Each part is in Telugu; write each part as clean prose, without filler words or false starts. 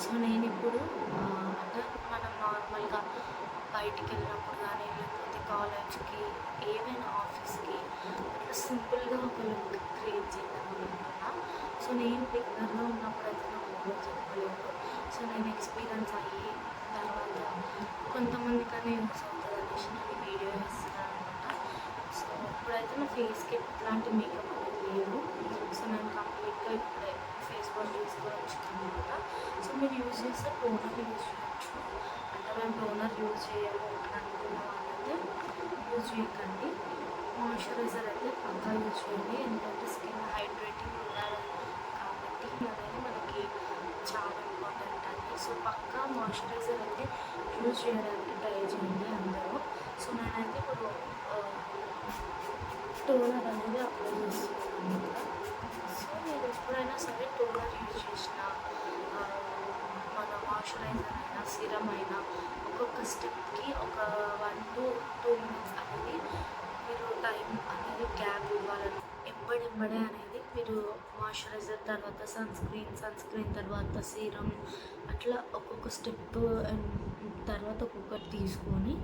సో నేనిప్పుడు అంటే మనం నార్మల్‌గా బయటికెళ్ళినప్పుడు గానీ, లేకపోతే కాలేజ్‌కి, ఏవైనా ఆఫీస్‌కి అట్లా సింపుల్‌గా ఒక లుక్ క్రియేట్ చేద్దామనుకుంటున్నా. సో నేను బిగినర్‌గా ఉన్నప్పుడైతే నాకు ఎవరు చెప్పలేదు. సో నేను ఎక్స్‌పీరియన్స్ అయ్యి తర్వాత కొంతమందికైనా యూజ్ అవుతదనేసి నేను ఈ వీడియో చేస్తున్నాననమాట. సో ఇప్పుడైతే నా ఫేస్‌కి ఎట్లాంటి మేకప్ అనేది లేదు. సో నేను కంప్లీట్‌గా ఇప్పుడే ఫేస్ వాష్ చేసుకొని వచ్చుకున్నాననమాట. సో మీరు యూజ్ చేస్తే టోనర్ యూజ్ చేయొచ్చు. అంటే మేము టోనర్ యూజ్ చేయము అని అనుకున్న వాళ్ళైతే యూజ్ చేయకండి. మాయిశ్చరైజర్ అయితే పక్కా యూజ్ చేయండి. ఎందుకంటే స్కిన్ హైడ్రేటింగ్ ఉండాలి కాబట్టి అనేది మనకి చాలా ఇంపార్టెంట్ అండి. సో పక్కా మాయిశ్చరైజర్ అయితే యూజ్ చేయడానికి ట్రై చేయండి అందరూ. సో నేనైతే ఇప్పుడు టోనర్ అనేది అప్లై చేస్తున్నాను అనమాట. సో మీరు ఎప్పుడైనా సరే టోనర్ యూజ్ చేసిన మన మాయిశ్చరైజర్ అయినా సీరమ్ అయినా ఒక్కొక్క స్టెప్కి ఒక 1 to 2 మినిట్స్ అనేది మీరు టైం అనేది గ్యాప్ ఇవ్వాలని ఎంబడెంబడే అనేది మీరు మాయిశ్చరైజర్ తర్వాత సన్ స్క్రీన్ తర్వాత సీరమ్ అట్లా ఒక్కొక్క స్టెప్ తర్వాత ఒక్కొక్కటి తీసుకొని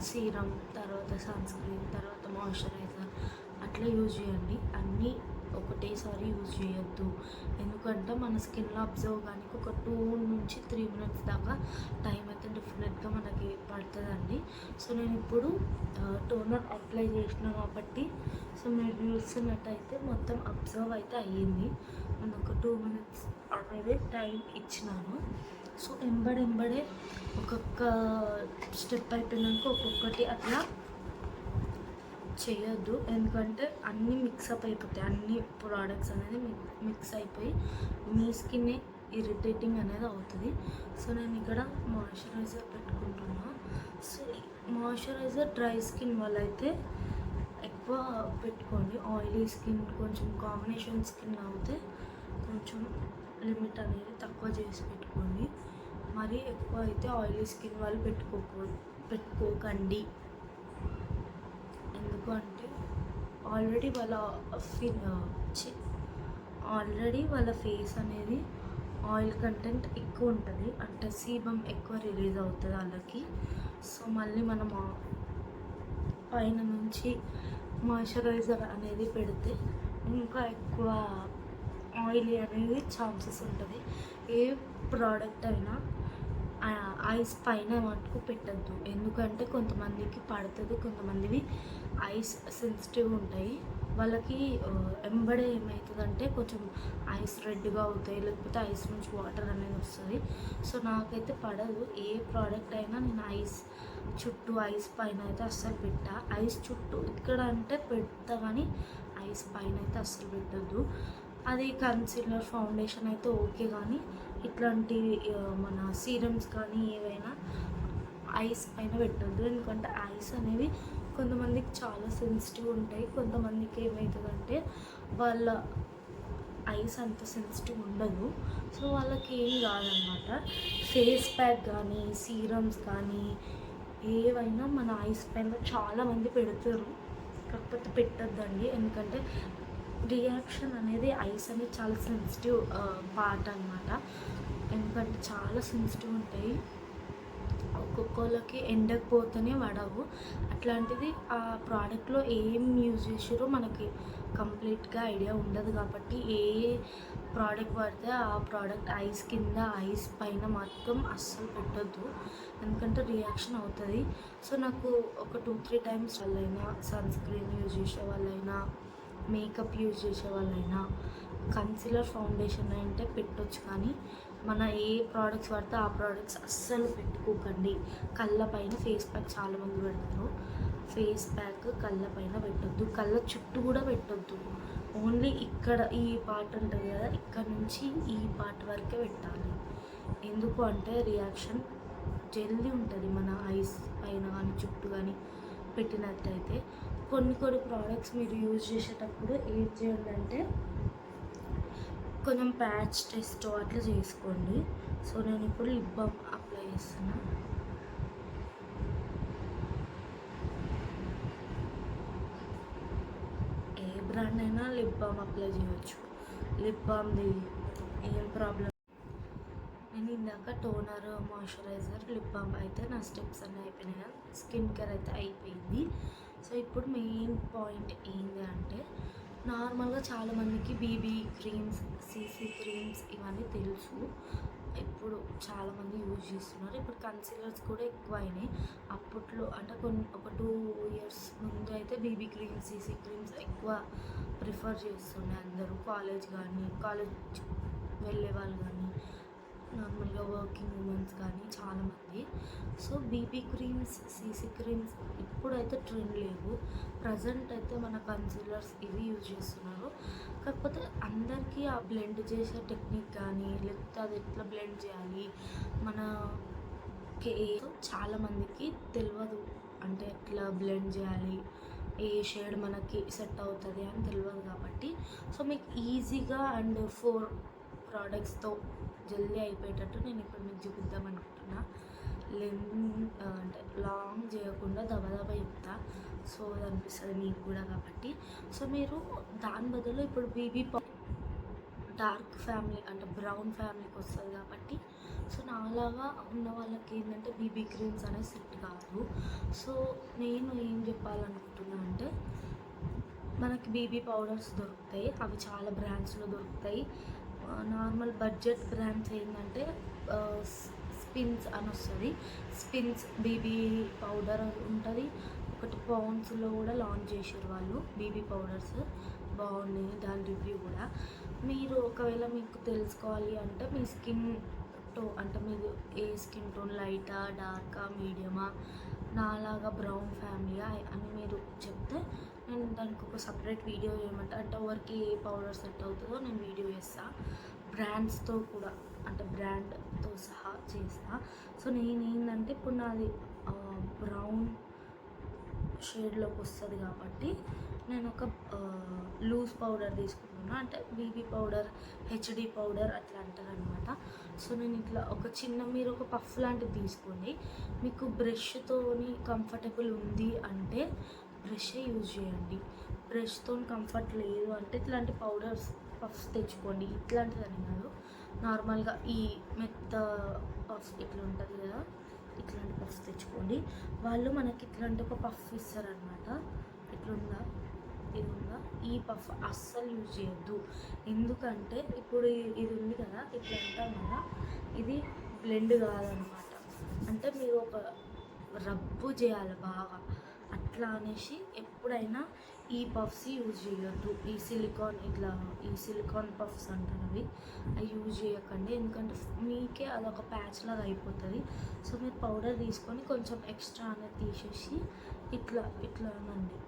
సీరమ్ తర్వాత సన్ స్క్రీన్ తర్వాత మాయిశ్చరైజర్ అట్లా యూజ్ చేయండి. అన్నీ ఒకటేసారి యూజ్ చేయొద్దు. ఎందుకంటే మన స్కిన్లో అబ్జర్వ్ కానీ ఒక 2 నుంచి 3 మినిట్స్ దాకా టైం అయితే డెఫినెట్గా మనకి పడుతుందండి. సో నేను ఇప్పుడు టోనర్ అప్లై చేసిన కాబట్టి సో మీరు చూస్తున్నట్టయితే మొత్తం అబ్జర్వ్ అయితే అయ్యింది. నేను ఒక 2 మినిట్స్ అనేది టైం ఇచ్చినాను. సో ఎంబడే ఒక్కొక్క స్టెప్ అయిపోయినాక ఒక్కొక్కటి అట్లా చేయొద్దు. ఎందుకంటే అన్నీ మిక్సప్ అయిపోతాయి. అన్ని ప్రోడక్ట్స్ అనేది మిక్స్ అయిపోయి మీ స్కిన్నే ఇరిటేటింగ్ అనేది అవుతుంది. సో నేను ఇక్కడ మాయిశ్చరైజర్ పెట్టుకుంటున్నా. సో మాయిశ్చరైజర్ డ్రై స్కిన్ వాళ్ళైతే ఎక్కువ పెట్టుకోండి. ఆయిలీ స్కిన్ కొంచెం కాంబినేషన్ స్కిన్ అవుతే కొంచెం లిమిట్ అనేది తక్కువ చేసి పెట్టుకోండి. మరీ ఎక్కువ అయితే ఆయిలీ స్కిన్ వాళ్ళు పెట్టుకోకండి. ఎందుకు అంటే ఆల్రెడీ వాళ్ళ ఫేస్ అనేది ఆయిల్ కంటెంట్ ఎక్కువ ఉంటుంది. అంటే సీబమ్ ఎక్కువ రిలీజ్ అవుతుంది వాళ్ళకి. సో మళ్ళీ మనం పైన నుంచి మాయిశ్చరైజర్ అనేది పెడితే ఇంకా ఎక్కువ ఆయిలీ అనేది ఛాన్సెస్ ఉంటుంది. ఏ ప్రోడక్ట్ అయినా ఐస్ పైన మటుకు పెట్టద్దు. ఎందుకంటే కొంతమందికి పడుతుంది, కొంతమందివి ఐస్ సెన్సిటివ్ ఉంటాయి. వాళ్ళకి ఎంబడే ఏమవుతుందంటే కొంచెం ఐస్ రెడ్గా అవుతాయి, లేకపోతే ఐస్ నుంచి వాటర్ అనేది వస్తుంది. సో నాకైతే పడదు. ఏ ప్రోడక్ట్ అయినా నేను ఐస్ చుట్టూ ఐస్ పైన అయితే అస్సలు పెట్టా. ఐస్ చుట్టూ ఇక్కడ అంటే పెడతా కానీ ఐస్ పైన అయితే అస్సలు పెట్టద్దు. అది కన్సీలర్ ఫౌండేషన్ అయితే ఓకే, కానీ ఇట్లాంటి మన సీరమ్స్ కానీ ఏవైనా ఐస్ పైన పెట్టద్దు. ఎందుకంటే ఐస్ అనేవి కొంతమందికి చాలా సెన్సిటివ్ ఉంటాయి. కొంతమందికి ఏమవుతుందంటే వాళ్ళ ఐస్ అంత సెన్సిటివ్ ఉండదు. సో వాళ్ళకి ఏం కాదనమాట. ఫేస్ ప్యాక్ కానీ సీరమ్స్ కానీ ఏవైనా మన ఐస్ పైన చాలామంది పెడతారు. కాకపోతే పెట్టద్దండి. ఎందుకంటే రియాక్షన్ అనేది ఐస్ అనేది చాలా సెన్సిటివ్ పార్ట్ అనమాట. ఎందుకంటే చాలా సెన్సిటివ్ ఉంటాయి. ఒక్కొక్కళ్ళకి ఎండకు పోతేనే పడవు. అట్లాంటిది ఆ ప్రోడక్ట్లో ఏం యూజ్ చేసారో మనకి కంప్లీట్గా ఐడియా ఉండదు. కాబట్టి ఏ ప్రోడక్ట్ పడితే ఆ ప్రోడక్ట్ ఐస్ కింద ఐస్ పైన మాత్రం అస్సలు పెట్టొద్దు. ఎందుకంటే రియాక్షన్ అవుతుంది. సో నాకు ఒక 2-3 టైమ్స్ వాళ్ళైనా సన్ స్క్రీన్ యూజ్ చేసే వాళ్ళైనా మేకప్ యూజ్ చేసే వాళ్ళైనా కన్సీలర్ ఫౌండేషన్ అంటే పెట్టొచ్చు, కానీ మన ఏ ప్రోడక్ట్స్ పడితే ఆ ప్రోడక్ట్స్ అస్సలు పెట్టుకోకండి. కళ్ళ పైన ఫేస్ ప్యాక్ చాలామంది పెడతారు. ఫేస్ ప్యాక్ కళ్ళ పైన పెట్టొద్దు, కళ్ళ చుట్టూ కూడా పెట్టొద్దు. ఓన్లీ ఇక్కడ ఈ పార్ట్ ఉంటుంది కదా, ఇక్కడ నుంచి ఈ పార్ట్ వరకే పెట్టాలి. ఎందుకు అంటే రియాక్షన్ జల్దీ ఉంటుంది మన ఐస్ పైన కానీ చుట్టూ కానీ పెట్టినట్టయితే. కొన్ని ప్రోడక్ట్స్ మీరు యూజ్ చేసేటప్పుడు ఏం చేయండి అంటే కొంచెం ప్యాచ్ టెస్ట్ అట్లా చేసుకోండి. సో నేను ఇప్పుడు లిప్ బామ్ అప్లై చేస్తున్నా. ఏ బ్రాండ్ అయినా లిప్ బామ్ అప్లై చేయవచ్చు. లిప్ బామ్ది ఏం ప్రాబ్లం. నేను ఇందాక టోనర్, మాయిశ్చరైజర్, లిప్ బామ్ అయితే నా స్టెప్స్ అన్నీ అయిపోయినాయి. స్కిన్ కేర్ అయితే అయిపోయింది. సో ఇప్పుడు మెయిన్ పాయింట్ ఏంటి అంటే, నార్మల్గా చాలామందికి బీబీ క్రీమ్స్, సీసీ క్రీమ్స్ ఇవన్నీ తెలుసు. ఇప్పుడు చాలామంది యూజ్ చేస్తున్నారు. ఇప్పుడు కన్సీలర్స్ కూడా ఎక్కువ అయినాయి. అప్పట్లో అంటే ఒక 2 years ముందు అయితే బీబీ క్రీమ్స్, సీసీ క్రీమ్స్ ఎక్కువ ప్రిఫర్ చేస్తుండే అందరూ. కాలేజ్ వెళ్ళే వాళ్ళు కానీ, నార్మల్గా వర్కింగ్ ఉమెన్స్ కానీ చాలామంది. So BB creams, CC creams ఇప్పుడైతే ట్రెండ్ లేవు. ప్రజెంట్ అయితే మన కన్సీలర్స్ ఇవి యూజ్ చేస్తున్నారు. కాకపోతే అందరికీ ఆ బ్లెండ్ చేసే టెక్నిక్ కానీ, లేకపోతే అది ఎట్లా బ్లెండ్ చేయాలి మనకి చాలామందికి తెలియదు. అంటే ఎట్లా బ్లెండ్ చేయాలి, ఏ షేడ్ మనకి సెట్ అవుతుంది అని తెలియదు. కాబట్టి సో మీకు ఈజీగా అండ్ 4 ప్రోడక్ట్స్తో జల్దీ అయిపోయేటట్టు నేను ఇప్పుడు మీకు చూపిద్దాం అనుకుంటున్నా. అంటే లాంగ్ చేయకుండా దబదబా చెప్తా. సో అది అనిపిస్తుంది మీకు కూడా. కాబట్టి సో మీరు దాని బదులు ఇప్పుడు బీబీ డార్క్ ఫ్యామిలీ అంటే బ్రౌన్ ఫ్యామిలీకి వస్తుంది. కాబట్టి సో నాలాగా ఉన్న వాళ్ళకి ఏంటంటే బీబీ క్రీమ్స్ అనేది సెట్ కాదు. సో నేను ఏం చెప్పాలనుకుంటున్నా అంటే, మనకి బీబీ పౌడర్స్ దొరుకుతాయి. అవి చాలా బ్రాండ్స్లో దొరుకుతాయి. నార్మల్ బడ్జెట్ బ్రాండ్స్ ఏంటంటే స్పిన్స్ అని వస్తుంది. స్పిన్స్ బీబీ పౌడర్ ఉంటుంది. ఒకటి పౌండ్స్లో కూడా లాంచ్ చేసారు వాళ్ళు బీబీ పౌడర్స్. బాగున్నాయి దాని రివ్యూ కూడా. మీరు ఒకవేళ మీకు తెలుసుకోవాలి అంటే మీ స్కిన్ టోన్ అంటే మీరు ఏ స్కిన్ టోన్, లైటా, డార్కా, మీడియమా, నాలాగా బ్రౌన్ ఫ్యామిలీయా అని మీరు చెప్తే నేను దానికి ఒక సపరేట్ వీడియో చేయమంటే, అంటే ఎవరికి ఏ పౌడర్ సెట్ అవుతుందో నేను వీడియో చేస్తాను. బ్రాండ్స్తో కూడా అంటే బ్రాండ్తో సహా చేస్తా. సో నేను ఏంటంటే ఇప్పుడు నాది బ్రౌన్ షేడ్లోకి వస్తుంది కాబట్టి నేను ఒక లూజ్ పౌడర్ తీసుకుంటున్నా. అంటే బీబీ పౌడర్, హెచ్డి పౌడర్ అట్లా అంటారు అనమాట. సో నేను ఇట్లా మీరు ఒక పఫ్ లాంటిది తీసుకోండి. మీకు బ్రష్తోని కంఫర్టబుల్ ఉంది అంటే బ్రషే యూజ్ చేయండి. బ్రష్తో కంఫర్ట్ లేదు అంటే ఇట్లాంటి పఫ్స్ తెచ్చుకోండి. ఇట్లాంటిదని కాదు, నార్మల్గా ఈ మెత్త పఫ్ ఇట్లా ఉంటుంది కదా, ఇట్లాంటి పఫ్స్ తెచ్చుకోండి. వాళ్ళు మనకి ఇట్లాంటి ఒక పఫ్ ఇస్తారనమాట. ఇట్లుందా, ఇది ఉందా, ఈ పఫ్ అస్సలు యూజ్ చేయొద్దు. ఎందుకంటే ఇప్పుడు ఇది ఉంది కదా, ఇట్లా అంటాం కదా, ఇది బ్లెండ్ కాదనమాట. అంటే మీరు ఒక రబ్బు చేయాలి బాగా. అట్లా అనేసి ఎప్పుడైనా ఈ పఫ్స్ యూజ్ చేయొద్దు. ఈ సిలికాన్ పఫ్స్ అంటారు అవి యూజ్ చేయకండి. ఎందుకంటే మీకే అదొక ప్యాచ్ లాగా అయిపోతుంది. సో మీరు పౌడర్ తీసుకొని కొంచెం ఎక్స్ట్రా అనేది తీసేసి ఇట్లా అనండి.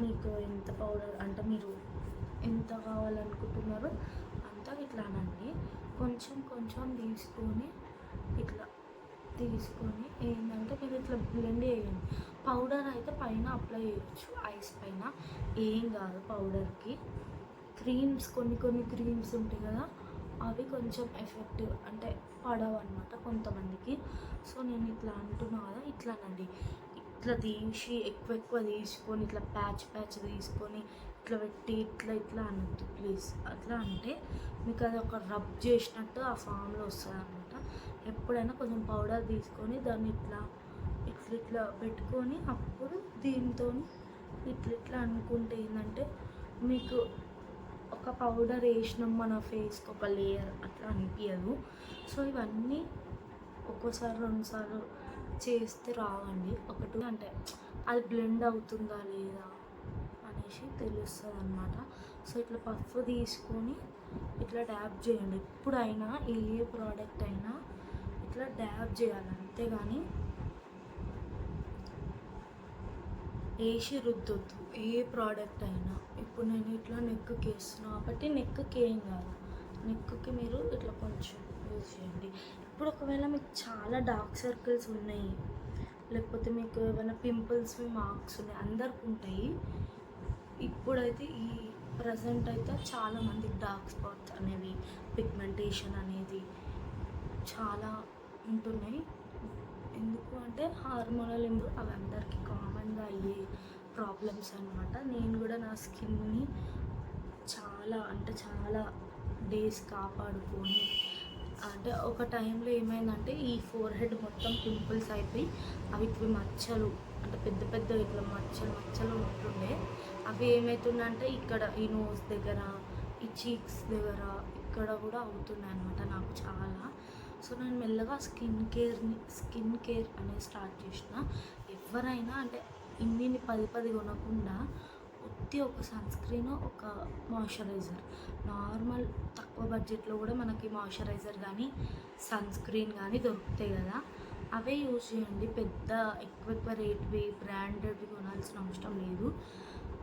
మీకు ఎంత పౌడర్ అంటే మీరు ఎంత కావాలనుకుంటున్నారో అంతా ఇట్లా అనండి. కొంచెం తీసుకొని ఏంటంటే మీరు ఇట్లా బ్లెండ్ చేయండి. పౌడర్ అయితే పైన అప్లై చేయొచ్చు, ఐస్ పైన, ఏం కాదు పౌడర్కి. కొన్ని క్రీమ్స్ ఉంటాయి కదా, అవి కొంచెం ఎఫెక్టివ్ అంటే పడవు అనమాట కొంతమందికి. సో నేను ఇట్లా అంటున్నా కదా, ఇట్లానండి. ఇట్లా తీసి ఎక్కువ తీసుకొని ఇట్లా ప్యాచ్ తీసుకొని ఇట్లా పెట్టి ఇట్లా అనొద్దు ప్లీజ్. అట్లా అంటే మీకు అది ఒక రబ్ చేసినట్టు ఆ ఫామ్లో వస్తుంది అనమాట. ఎప్పుడైనా కొంచెం పౌడర్ తీసుకొని దాన్ని ఇట్లా పెట్టుకొని అప్పుడు దీంతో ఇట్లా అనుకుంటే ఏంటంటే మీకు ఒక పౌడర్ వేసినాం మన ఫేస్కి ఒక లేయర్ అట్లా అనిపించదు. సో ఇవన్నీ ఒక్కోసారి 2 సార్లు చేస్తే రావండి. ఒకటి అంటే అది బ్లెండ్ అవుతుందా లేదా అనేసి తెలుస్తుంది అన్నమాట. సో ఇట్లా పఫ్ తీసుకొని ఇట్లా డ్యాబ్ చేయండి. ఎప్పుడైనా ఏ ప్రోడక్ట్ అయినా ఇట్లా డ్యాబ్ చేయాలి, అంతేగాని వేసి రుద్దొద్దు. ఏ ప్రోడక్ట్ అయినా ఇప్పుడు నేను ఇట్లా నెక్కి వేస్తున్నాను కాబట్టి నెక్కి ఏం కాదు, నెక్కి మీరు ఇట్లా కొంచెం యూజ్ చేయండి. ఇప్పుడు ఒకవేళ మీకు చాలా డార్క్ సర్కిల్స్ ఉన్నాయి, లేకపోతే మీకు ఏమైనా పింపుల్స్, మార్క్స్ ఉన్నాయి, అందరికి ఉంటాయి. ఇప్పుడైతే ఈ ప్రజెంట్ అయితే చాలామందికి డార్క్ స్పాట్స్ అనేవి, పిగ్మెంటేషన్ అనేది చాలా ఉంటున్నాయి. ఎందుకు అంటే హార్మోనల్ అవి అందరికీ కామన్గా అయ్యే ప్రాబ్లమ్స్ అనమాట. నేను కూడా నా స్కిన్ని చాలా డేస్ కాపాడుకొని అంటే ఒక టైంలో ఏమైందంటే ఈ ఫోర్ హెడ్ మొత్తం పింపుల్స్ అయిపోయి అవి మచ్చలు అంటే పెద్ద పెద్ద ఇట్లా మచ్చలు మచ్చలు ఉంటుండే. అవి ఏమవుతుందంటే ఇక్కడ ఈ నోస్ దగ్గర, ఈ చీక్స్ దగ్గర ఇక్కడ కూడా అవుతున్నాయి అనమాట నాకు చాలా. సో నేను మెల్లగా స్కిన్ కేర్ అనేది స్టార్ట్ చేసిన. ఎవరైనా అంటే ఇన్ని 10 కొనకుండా ఒక సన్ స్క్రీన్, ఒక మాయిశ్చరైజర్, నార్మల్ తక్కువ బడ్జెట్లో కూడా మనకి మాయిశ్చరైజర్ కానీ సన్ స్క్రీన్ కానీ దొరుకుతాయి కదా, అవే యూజ్ చేయండి. పెద్ద ఎక్కువ రేట్వి బ్రాండెడ్వి కొనాల్సిన అవసరం లేదు.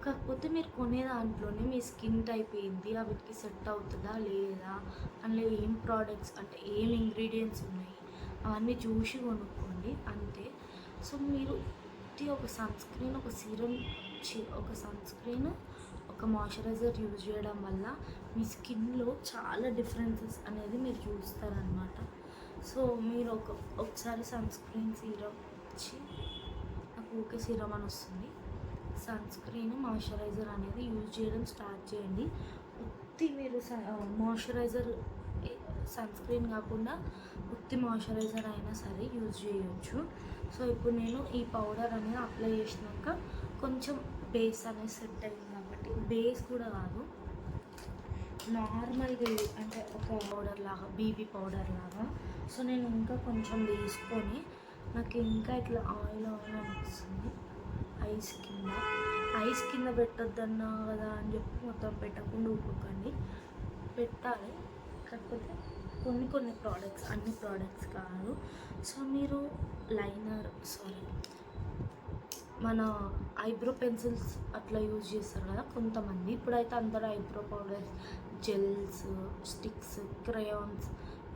కాకపోతే మీరు కొనే దాంట్లోనే మీ స్కిన్ టైప్ ఏంది, వీటికి సెట్ అవుతుందా లేదా, అందులో ఏం ప్రోడక్ట్స్ అంటే ఏం ఇంగ్రీడియంట్స్ ఉన్నాయి అవన్నీ చూసి కొనుక్కోండి అంతే. సో మీరు ఒక సన్ స్క్రీన్, ఒక సీరం, ఒక సన్ స్క్రీన్, ఒక మాయిశ్చరైజర్ యూజ్ చేయడం వల్ల మీ స్కిన్లో చాలా డిఫరెన్సెస్ అనేది మీరు చూస్తారనమాట. సో మీరు ఒకసారి సన్ స్క్రీన్ సీరం ఇచ్చి, నాకు ఊకే సీరం అని వస్తుంది, సన్ స్క్రీన్ మాయిశ్చరైజర్ అనేది యూజ్ చేయడం స్టార్ట్ చేయండి. మీరు మాయిశ్చరైజర్ సన్ స్క్రీన్ కాకుండా మాయిశ్చరైజర్ అయినా సరే యూజ్ చేయొచ్చు. సో ఇప్పుడు నేను ఈ పౌడర్ అనేది అప్లై చేసినాక కొంచెం బేస్ అనేది సెట్ అయింది కాబట్టి, బేస్ కూడా కాదు నార్మల్గా అంటే ఒక పౌడర్ లాగా, బీబీ పౌడర్ లాగా. సో నేను ఇంకా కొంచెం వేసుకొని నాకు ఇంకా ఇట్లా ఆయిల్ అనిపిస్తుంది ఐస్ కింద పెట్టొద్దన్నా కదా అని చెప్పి మొత్తం పెట్టకుండా ఊరుకోకండి, పెట్టాలి. కాకపోతే కొన్ని ప్రోడక్ట్స్, అన్ని ప్రోడక్ట్స్ కాదు. సో మీరు మన ఐబ్రో పెన్సిల్స్ అట్లా యూజ్ చేస్తారు కదా కొంతమంది. ఇప్పుడైతే అందరూ eyebrow powders, gels, sticks, crayons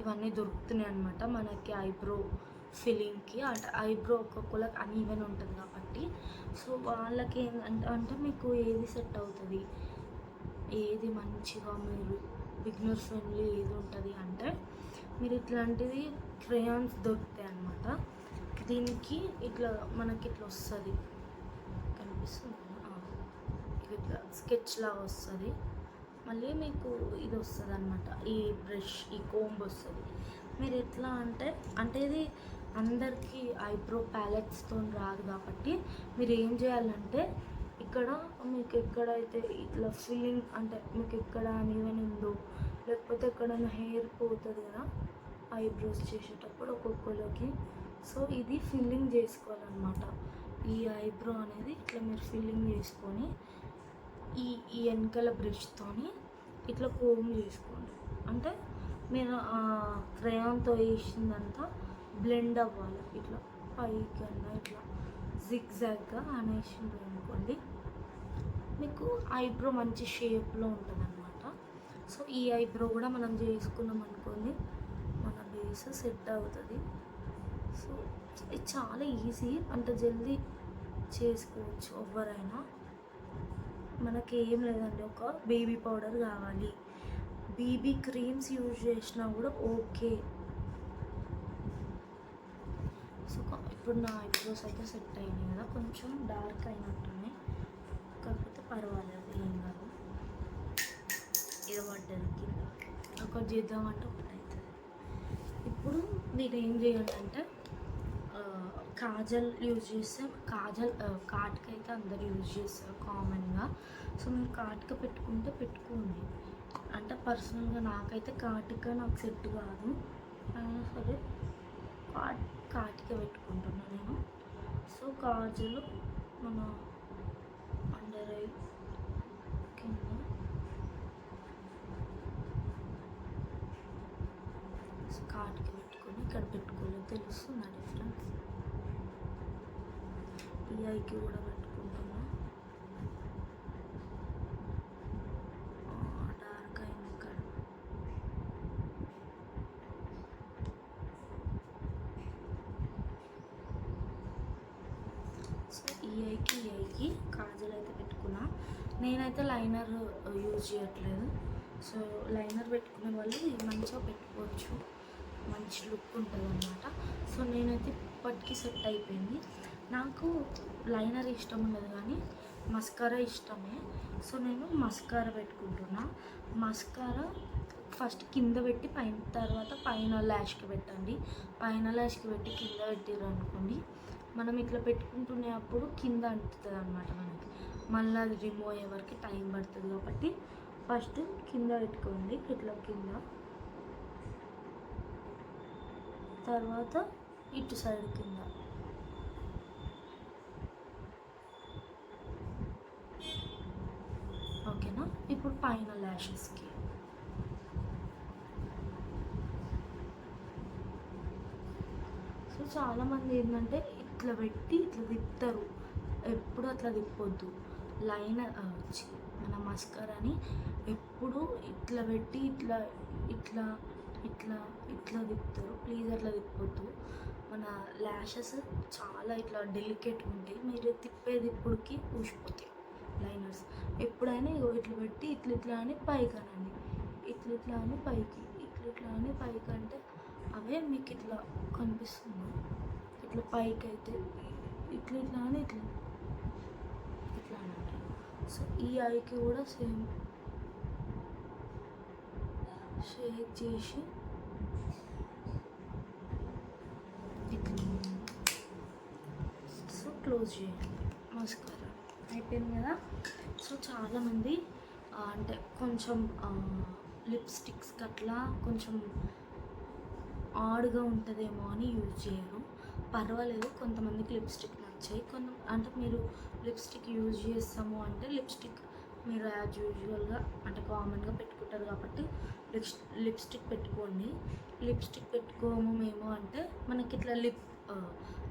ఇవన్నీ దొరుకుతున్నాయి అనమాట మనకి ఐబ్రో ఫిల్లింగ్కి. అంటే ఐబ్రో ఒక్కొక్కరికి అన్ఈవెన్ ఉంటుంది కాబట్టి, సో వాళ్ళకి ఏంటంటే మీకు ఏది సెట్ అవుతుంది, ఏది మంచిగా మీరు బిగినర్ ఫ్రెండ్లీ ఏది ఉంటుంది అంటే మీరు ఇట్లాంటిది క్రేయాన్స్ దొరుకుతాయి అన్నమాట. దీనికి ఇట్లా మనకి ఇట్లా వస్తుంది, కనిపిస్తుంది ఇట్లా స్కెచ్ లాగా వస్తుంది. మళ్ళీ మీకు ఇది వస్తుంది అనమాట, ఈ బ్రష్, ఈ కోంబ్ వస్తుంది. మీరు ఎట్లా అంటే ఇది అందరికీ ఐబ్రో ప్యాలెట్స్తో రాదు కాబట్టి మీరు ఏం చేయాలంటే ఇక్కడ మీకు ఎక్కడైతే ఇట్లా ఫిల్లింగ్ అంటే మీకు ఎక్కడ అన్ఈవెన్ ఉందో, లేకపోతే ఎక్కడైనా హెయిర్ పోతుంది కదా ఐబ్రోస్ చేసేటప్పుడు ఒక్కొక్కరికి, సో ఇది ఫిల్లింగ్ చేసుకోవాలన్నమాట. ఈ ఐబ్రో అనేది ఇట్లా మీరు ఫిల్లింగ్ చేసుకొని ఈ వెనకాల బ్రష్తోని ఇట్లా కోమ్ చేసుకోండి. అంటే మీరు క్రేయాన్తో వేసిందంతా బ్లెండ్ అవ్వాలి, ఇట్లా పైకి అన్నా ఇట్లా జిగ్జాగ్గా అనేసింది అనుకోండి, మీకు ఐబ్రో మంచి షేప్లో ఉంటుంది అనమాట. సో ఈ ఐబ్రో కూడా మనం చేసుకున్నాం అనుకోండి, మన బేస్ సెట్ అవుతుంది. సో ఇది చాలా ఈజీ, అంత జల్దీ చేసుకోవచ్చు ఎవరైనా. మనకి ఏం లేదండి, ఒక బేబీ పౌడర్ కావాలి, బీబీ క్రీమ్స్ యూజ్ చేసినా కూడా ఓకే. సో ఇప్పుడు నా ఐబ్రోస్ అయితే సెట్ అయినాయి కదా, కొంచెం డార్క్ అయినట్టున్నాయి, కాకపోతే పర్వాలేదు, ఏం కాదు. ఇది పడ్డది కింద, ఒకటి చేద్దామంటే ఒకటి అవుతుంది. ఇప్పుడు మీరు ఏం చేయాలంటే కాజల్ యూజ్ చేస్తే, కాటుక అయితే అందరు యూజ్ చేస్తారు కామన్గా. సో మీరు కాటుక పెట్టుకోండి. అంటే పర్సనల్గా నాకైతే కాటుక నాకు సెట్ కాదు, అయినా సరే కాటుక పెట్టుకుంటున్నాను నేను. సో కాజల్ మన అండర్ ఐ కింద కాటుక పెట్టుకొని ఇక్కడ పెట్టుకోలేదు, తెలుస్తుందా డిఫరెన్స్? ఈ ఐకి కూడా పెట్టుకుంటున్నా, డార్క్ అయింది ఇక్కడ. సో ఈ ఐకి కాజల్ అయితే పెట్టుకున్నా. నేనైతే లైనర్ యూజ్ చేయట్లేదు. సో లైనర్ పెట్టుకునే వాళ్ళు మంచిగా పెట్టుకోవచ్చు, మంచి లుక్ ఉంటుంది అన్నమాట. సో నేనైతే ఇప్పటికీ సెట్ అయిపోయింది. నాకు లైనర్ ఇష్టం ఉండదు కానీ మస్కారా ఇష్టమే. సో నేను మస్కారా పెట్టుకుంటున్నా. మస్కారా ఫస్ట్ కింద పెట్టి పైన తర్వాత పైన ల్యాష్కి పెట్టండి. పైన ల్యాష్కి పెట్టి కింద పెట్టిర్రు అనుకోండి, మనం ఇట్లా పెట్టుకుంటునే అప్పుడు కింద అంటుతుంది అనమాట మనకి. మళ్ళీ అది రిమూవ్ అయ్యే వరకు టైం పడుతుంది కాబట్టి ఫస్ట్ కింద పెట్టుకోండి, ఇట్లా కింద. తర్వాత ఇటు సైడ్ కింద. ఓకేనా? ఇప్పుడు పైన ల్యాషెస్కి సో చాలామంది ఏంటంటే ఇట్లా పెట్టి ఇట్లా తిప్పుతారు, ఎప్పుడు అట్లా తిప్పొద్దు. లైనర్ మన మస్కరాని ఎప్పుడు ఇట్లా పెట్టి ఇట్లా ఇట్లా ఇట్లా ఇట్లా తిప్పుతారు. ప్లీజ్ అట్లా తిప్పొద్దు. మన ల్యాషెస్ చాలా ఇట్లా డెలికేట్గా ఉంటాయి, మీరు తిప్పేదిప్పుడుకి ఊసిపోతాయి లైనర్స్. ఎప్పుడైనా ఇట్లా పెట్టి ఇట్లా ఇట్లా అని పైకి అనండి, ఇట్లా ఇట్లా అని పైకి, ఇట్లా ఇట్లా అని పైకి అంటే అవే మీకు ఇట్లా కనిపిస్తుంది. ఇట్లా పైకి అయితే ఇట్లా ఇట్లా అని ఇట్లా ఇట్లా అనండి. సో ఈ ఐకి కూడా సేమ్ షేక్ చేసి ఇట్లా సో క్లోజ్ చేయండి. మస్కారా అయిపోయింది కదా. సో చాలామంది అంటే కొంచెం లిప్స్టిక్స్కి అట్లా కొంచెం ఆడ్గా ఉంటుందేమో అని యూజ్ చేయరు. పర్వాలేదు, కొంతమందికి లిప్స్టిక్ నచ్చాయి. అంటే మీరు లిప్స్టిక్ యూజ్ చేస్తాము అంటే లిప్స్టిక్ మీరు యాజ్ యూజువల్గా అంటే కామన్గా పెట్టుకుంటారు కాబట్టి లిప్స్టిక్ పెట్టుకోండి. లిప్స్టిక్ పెట్టుకోము మేము అంటే మనకి ఇట్లా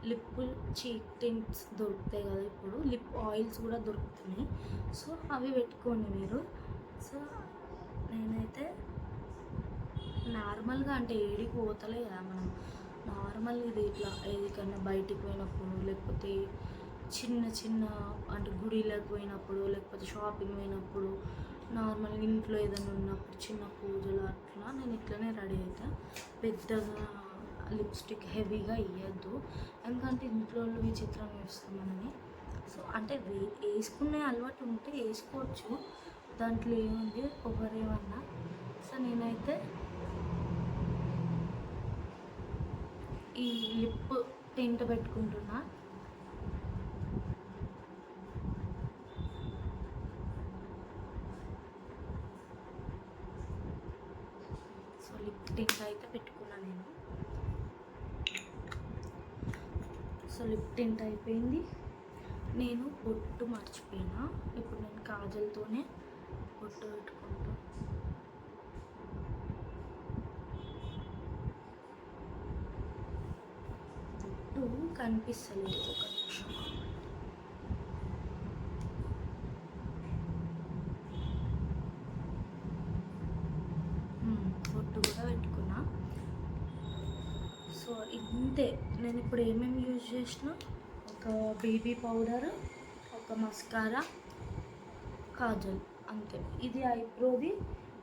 లిప్ చీక్ టింట్స్ దొరుకుతాయి కదా, ఇప్పుడు లిప్ ఆయిల్స్ కూడా దొరుకుతున్నాయి. సో అవి పెట్టుకోండి మీరు. సో నేనైతే నార్మల్గా అంటే ఏడికి పోతలే కదా మనం, నార్మల్ ఇది ఇట్లా ఏదికన్నా బయటికి పోయినప్పుడు, లేకపోతే చిన్న చిన్న అంటే గుడిలోకి పోయినప్పుడు, లేకపోతే షాపింగ్ పోయినప్పుడు, నార్మల్గా ఇంట్లో ఏదైనా ఉన్నప్పుడు చిన్న పూజలు అట్లా నేను ఇట్లనే రెడీ అవుతా. పెద్దగా లిప్స్టిక్ హెవీగా వేయద్దు, ఎందుకంటే ఇంట్లో విచిత్రంగా వేస్తామని. సో అంటే వేసుకునే అలవాటు ఉంటే వేసుకోవచ్చు, దాంట్లో ఏముంది ఒకరేమన్నా. సో నేనైతే ఈ లిప్ టింట్ పెట్టుకుంటున్నా. సో లిప్ టింట్ అయితే పెట్టుకున్నా నేను. సో లిప్ టింట్ అయిపోయింది. నేను బొట్టు మర్చిపోయినా, ఇప్పుడు నేను కాజల్తోనే బొట్టు పెట్టుకుంటా. బొట్టు కనిపిస్తలేదు, ఒక నిమిషం. బొట్టు కూడా పెట్టుకున్నా. సో ఇంతే, నేను ఇప్పుడు ఏమేమి యూజ్ చేసిన, ఒక బేబీ పౌడర్, ఒక మస్కారా, కాజల్, అంతే. ఇది ఐబ్రోది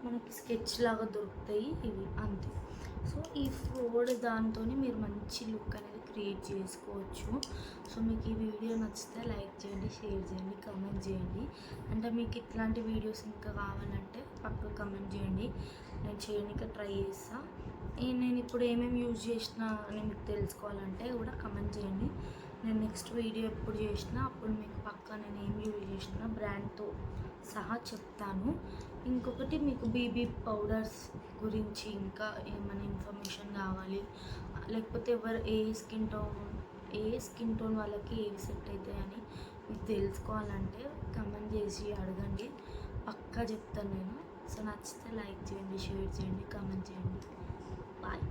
మనకి స్కెచ్ లాగా దొరుకుతాయి ఇవి, అంతే. సో ఈ 4 దాంతో మీరు మంచి లుక్ అనేది క్రియేట్ చేసుకోవచ్చు. సో మీకు ఈ వీడియో నచ్చితే లైక్ చేయండి, షేర్ చేయండి, కమెంట్ చేయండి. అంటే మీకు ఇట్లాంటి వీడియోస్ ఇంకా కావాలంటే పక్క కమెంట్ చేయండి, నేను చేయడానికి ట్రై చేస్తాను. నేను ఇప్పుడు ఏమేమి యూజ్ చేసినా అని మీకు తెలుసుకోవాలంటే కూడా కమెంట్ చేయండి. నేను నెక్స్ట్ వీడియో ఎప్పుడు చేసినా అప్పుడు మీకు పక్కా నేను ఏం యూజ్ చేసినా బ్రాండ్తో సహా చెప్తాను. ఇంకొకటి మీకు బీబీ పౌడర్స్ గురించి ఇంకా ఏమైనా ఇన్ఫర్మేషన్ కావాలి, లేకపోతే ఏ స్కిన్ టోన్ వాళ్ళకి ఏవి సెట్ అవుతాయని మీకు తెలుసుకోవాలంటే కమెంట్ చేసి అడగండి, పక్కా చెప్తాను నేను. సో నచ్చితే లైక్ చేయండి, షేర్ చేయండి, కమెంట్ చేయండి. బాయ్.